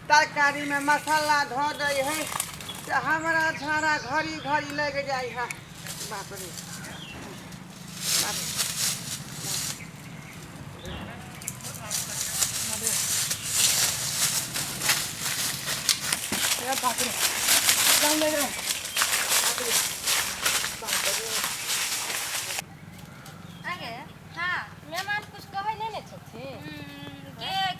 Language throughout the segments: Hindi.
तरकारी में मसाला धो दे है हमारा झाड़ा घड़ी घड़ी लग जाए है। बाप रे बाप रे लग रहा आगे हाँ मेहमान कुछ कहे नहीं ने छथिन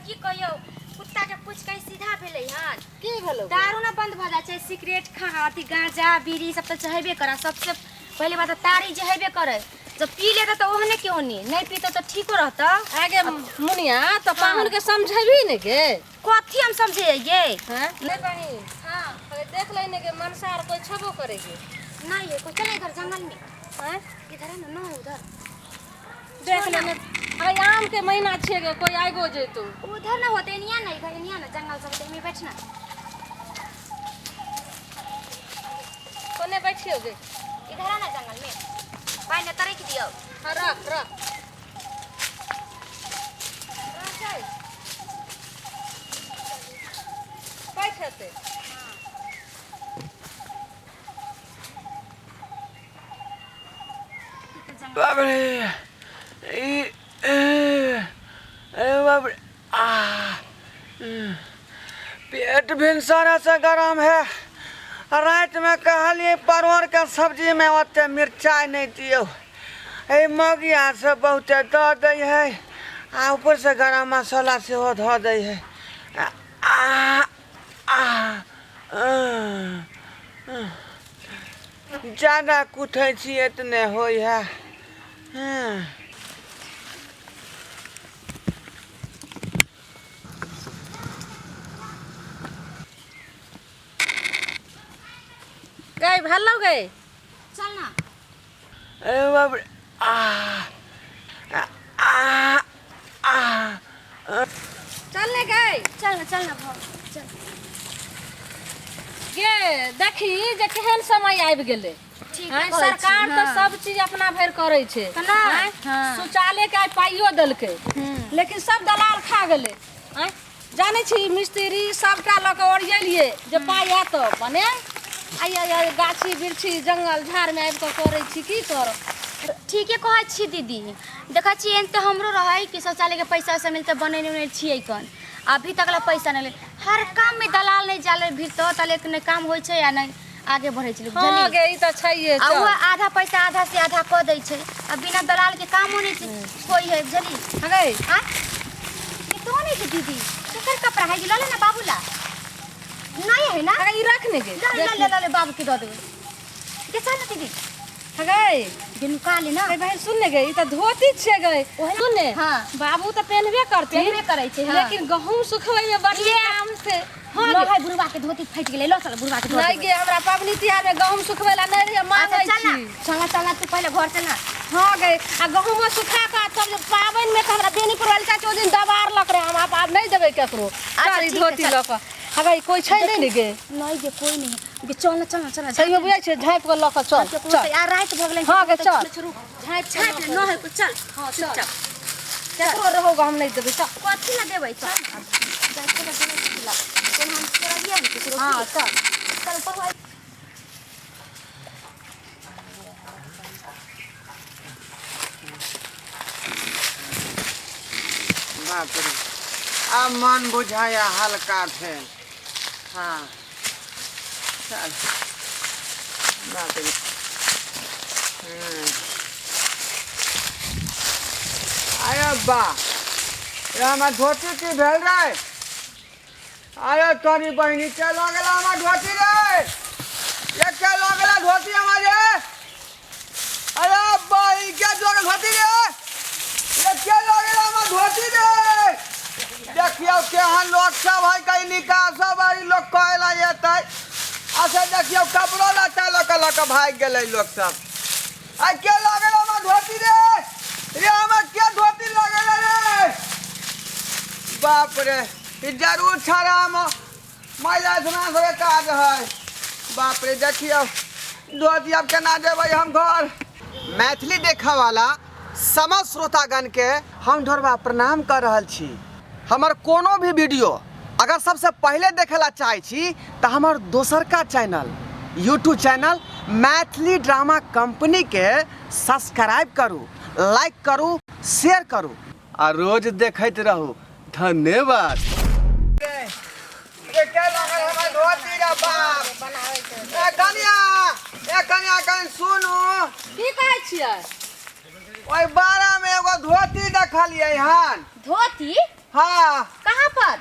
की कहियो कुत्ता के पूछ के सीधा भेलै हन की भेलो दारू ना बंद भ जाय छै सिगरेट खा अथी गांजा बीड़ी सब तो चहेबे करा सबसे पहले बात तारी जहेबे करे जब पी लेता तो ओहने क्यों नहीं पीता तो ठीक रहता आगे मुनिया तो पाहुन के समझेबी ने के कथी हम समझे ये हां ले बहिन हां देख लेने के मनसार कोई छबो करेगी नहीं है कोई चले इधर जंगल में हैं इधर है ना उधर देख लेने अरे आम के महीना छे के कोई आइगो जेतु उधर ना होते निया ना इधर निया ना जंगल सब में बैठना कोने बैठियोगे इधर है ना जंगल में पानी ने तरक दियो हां रख बैठते बाप रे बाप रे पेट भिनसर से गरम है। रात में कहलिए परवर के सब्जी में ओते मिर्चाई नहीं दियो मगिया से बहुते दे दै है आ ऊपर से गरम मसाला से हो धो दै है। ज्यादा कुटे छी इतने होई है। गई भालो गई चल ना बाप रे चलने गई चल ना भाव चल गे देखी जे केहन समय आबि गेले ठीक हैं है सरकार तो सब चीज अपना भर करे छे केना? हैं? हाँ। शौचालय के पाइयो देलकै लेकिन सब दलाल खा गेले हैं जाने छी मिस्त्री सबटा ल के ओरियलिए जे पाइ आ तो बने आई गाछी बिरछी जंगल झाड़ में आबि के करे छी की कर ठीक है कहै छी दीदी देखा छी एन तो हमरो रहै कि शौचालय के पैसा से मिलते बनेने उने छियै कन अभी तक ला पैसा नहीं हर काम में दलाल नहीं जाले भीतर तले नहीं काम होय छै या नहीं आगे बढ़े छै हां गे ई त छैये आ वो आधा पैसा आधा से आधा क दै छै आ बिना दलाल के काम होने छै कोई है जली हगे हां ये तो नहीं छै दीदी केकर कपड़ा है ले ले ना बाबूला नहीं है ना हगे ई रखने गे ले बाबू के दे देबे के चल ना दीदी हगे जे निकाले ना अरे बहन सुनने गई त धोती छे गई सुनने हां बाबू त पहनबे करते पहनबे करे छै लेकिन गहूम सुखबै में बढ़िया काम से हां भाई बुढ़वा के धोती फट गेलै लो चल बुढ़वा के नहीं गे हमरा पबनी तिहार में गहूम सुखबै ला नहीं रे मांगै छी चल तू पहले घर से ना हां गे आ गहूम सुखा का तब पाबन में त हमरा देनी परवल का चो दिन दबार लक रे हम आप नहीं देबै केकरो सारी धोती लक हगे कोई छै नहीं गे नहीं गे कोई नहीं गे चल ना सही बुझै छै झाँप के लक चल चल यार रात भ गेलै हां गे चल झाँप न है कुछ चल हां चल केकरो रहोगा हम नहीं देबै चल कथि ना देबै चल जाके ना देबै ला कोन हम तोरा दिया नहीं केकरो हां चल पर बाप रे अब मन बुझाया हल्का थे। हाँ चल बाप रे आयो बा हमार धोती की भेल रे आयो तोरी बहनी के लगला हमार धोती रे ये के लगला धोती हमारे अरे भाई क्या जोड़ धोती रे ये के लगला हमार धोती रे देखियो केहन लोग सब है कहीं निकाह सब है लोग कहला जेतै अच्छा देखियो कपड़ो लता लक भाग गेलै लोग सब आ के लगल हमार धोती रे हमार के धोती लगल रे बाप रे ई जरूर छाड़ा महिला समाज के काज है। बाप रे देखियो धोती अब केना जेबै हम घर। मैथिली देखा वाला समस्त श्रोतागण के हम ढोरबा प्रणाम कर रहल छी। हमर कोनो भी वीडियो अगर सबसे पहले देखेला चाहे छी तो हमार दोसर का channel YouTube channel Maithili drama company के सब्सक्राइब करू, लाइक करू, शेयर करू और रोज देखते रहू। धन्यवाद। सुनू की कहै छियै? ओइ बारा में एगो धोती देखलियै हन। धोती हाँ कहाँ पर?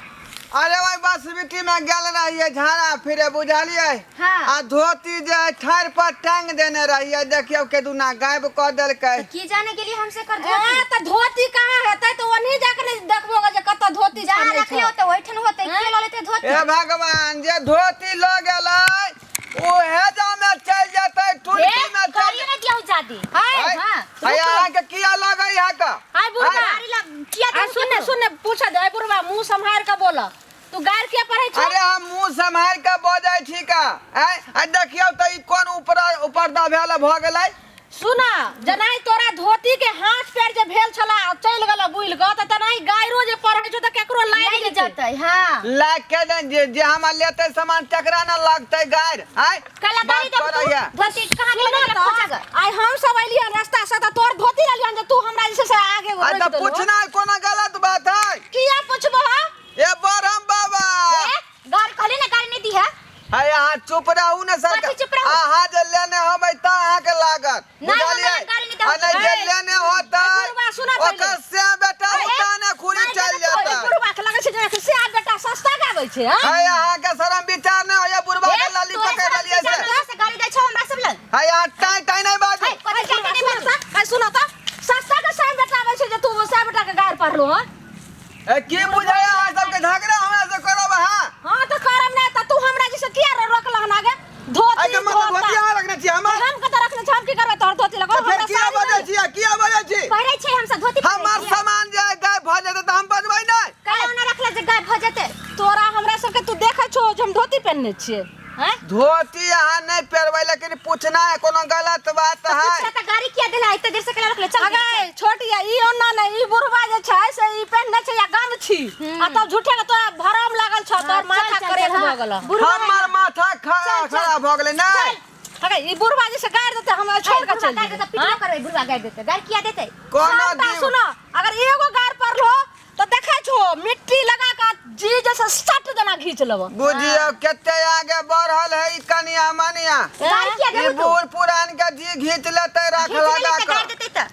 अरे वही बसबिटी में गेल रहिए झाड़ा फिरे बुझलिए। हाँ। आ धोती जे ठाड़ पर टांग देने रहिए देखियो के दुना गायब कर देलकै। की जाने के लिए हमसे कर त धोती कहाँ हेतै त ओनी जाके देखबो जे कत धोती जहाँ छाड़ै रखियो छै। तो ओइठन होते के ल लेते धोती। ए भगवान जे धोती ल गेलै ओहे जामे चल जेतै टुटकी में चल। करिए न दियौ जादी। हाय हां हाय अहाँ के किया लगै है का? हाय बुढ़वा किया आ सुनने पूछ दे। हाय बुढ़वा मुंह संभाल के बोल। तू गायर के पढ़ै छ? अरे हम मुंह संभाल के बजै छी का। आ देखियो त ई कोन ऊपर दा भेल भ गेलै। सुना जनाई तोरा धोती के हाथ पैर जे भेल छला चल गेल बुइल ग त तनाई गायरो जे पढ़ै छ त केकरो लाग जातै। हां लाग के जे हम लेते सामान चकरा न लगतै गायर। हाय कला दाई दे धोती कहाँ गेलै खोजग। आई हम सब अइलियन रास्ता से त तोर धोती लेलियन जे तू हमरा जैसे से आगे आ त पूछना कोनो गलत बात है? किया पूछबो? ए बरम बाबा गार कहले ना गाड़ी नहीं दी है। हाय अहाँ चुप रहू न सर। कथी चुप रहू? अहाँ जे लेने होबै त अहाँ के लागत बुझलियै। आ नहीं जे लेने होतै बुढ़वा सुना ओकर से बेटा उताने खुरी चल जाता। बुढ़वा के लगे छै जे से आ बेटा सस्ता गाबै छै। हां हाय अहाँ के शरम विचार न होय बुढ़वा के लाली पकड़ लियै से। से गाड़ी दै छौ हमरा सब लग। हाय अहाँ टाइ टाइ नहीं बाजू। कथी जाके नहीं बात। हाय सुनो त सस्ता के से बेटा आबै छै जे तू से बेटा के गायर पढ़लो। हां ए की बुझाय अहाँ सब के झगड़ा हमरा से करब। हां त करम नै त तू हमरा जैसे किया रोकलह ना गे? धोती आई के मतलब धोती अहाँ रखने छी हम के त रखने छी हम की करबै तोर धोती लगो। फिर किया बजै छी किया बजै छी? पहिरै छै हम सब धोती। हमार सामान जे गायब भ जेतै त हम बजबै नहीं। काहे ओना रखले जे गायब भ जेतै? तोरा हमरा सब के तू देखै छो जे हम धोती पहनने छियै। हैं धोती अहाँ नहीं पहनबै लेकिन पूछना है कोनो गलत बात है। अच्छा त गाड़ी किया देला इतने देर से केला रखले? चल अगे छोटिया ई ओना नहीं ई बुढ़वा जे छै से ई पहनने छै या गंध छी आ तब झूठे के तोरा भरम लागल छ तोर माथा करे भ गेल। हमार माथा खराब भ गेलै नहीं। अगे ई बुढ़वा जे से गाड़ देते हम छोड़ के चल गाड़ी त पिटवा करबै बुढ़वा गाड़ी देते। गाड़ी किया देते? कोनो सुनो अगर एगो गाड़ पड़लो तो देखै छो मिट्टी लगा के जी जैसे सट देना खींच लेबो। बुझियो केते आगे बढ़ल है ई कनिया मनिया। गाड़ी किया ई देबो? बूढ़ पुरान के जी घींच लेते रख लगा के। गाड़ी देते त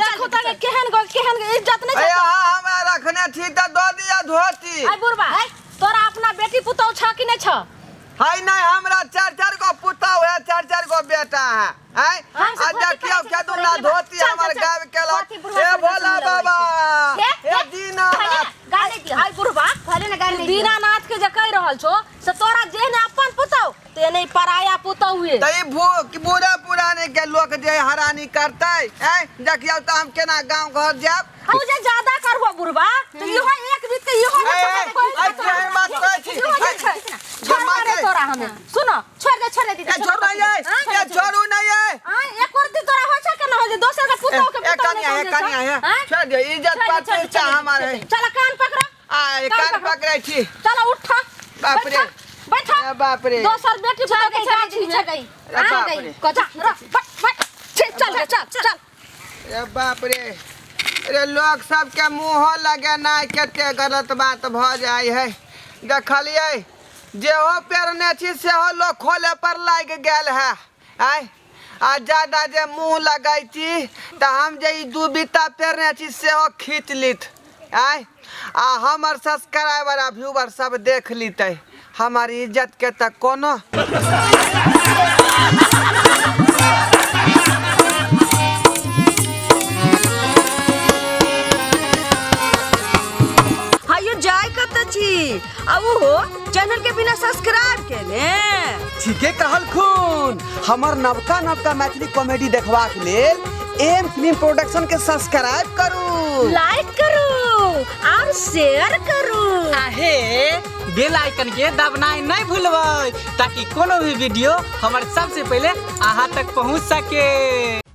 देखो त केहन इज्जत नहीं ए छै। अहाँ हमरा रखने छी त दो दिया धोती। आई बुढ़वा तोरा अपना बेटी पुतौ छ कि नहीं छ? हाय नहीं हमरा चार गो पुतौ है चार गो बेटा है। हाय आ देखियो के दुना धोती हमर गायब केला। ए भोला बाबा ए दीनानाथ गाड़ी दियो। आई बुढ़वा कहले ना गाड़ी नहीं। दीनानाथ के जे कह रहल छो से तोरा जेहने अपन पुतौ ते नहीं पराया पुतौ हुए। त ई बूढ़ा पुराने के लोग जे हरानी करतै हैं देखियो त हम केना गांव घर जाब। हम जे ज्यादा करबो बुढ़वा तो इहो एक बीते इहो आई केहन बात कहै छी। छोड़ मारे तोरा हमें सुनो छोड़ दे दीदी। ए छोड़ नहीं है ए छोड़ू नहीं है। हां एक और दिन तोरा हो छ के न हो जे दोसर के पुतौ के ए कनिया है छोड़ दे इज्जत पात छै हमारे। चल कान पकड़ा आ कान पकड़ै छी। चल उठ बाप रे बैठा ए बाप रे दोसर बेटी पुतौ के गाड़ी छड़ गई। बाप रे कजा चल चल ए बाप रे। अरे लोग सबके मुँह लगे ना केते गलत बात भ जाय है। देखलिए जेहो पेरने छी सेहो लोग खोले पर लाग गेल है। आय आ ज्यादा जे मुँह लगै छी त हम जे ई दू बीता पेरने छी सेहो खींच लीत। आय आ हमर सब्सक्राइबर आ व्यूवर सब देख लीते हमार इज्जत के त कोनो। चैनल के बिना सब्सक्राइब के ने ठीके कहल खून। हमर नवका मैथिली कॉमेडी देखबाक लेल एम फिल्म प्रोडक्शन के सब्सक्राइब करू, लाइक करू और शेयर करू। आहे बेल आइकन के दबनाई नहीं भूलबै ताकि कोनो भी वीडियो हमारे सबसे पहले अहाँ तक पहुँच सके।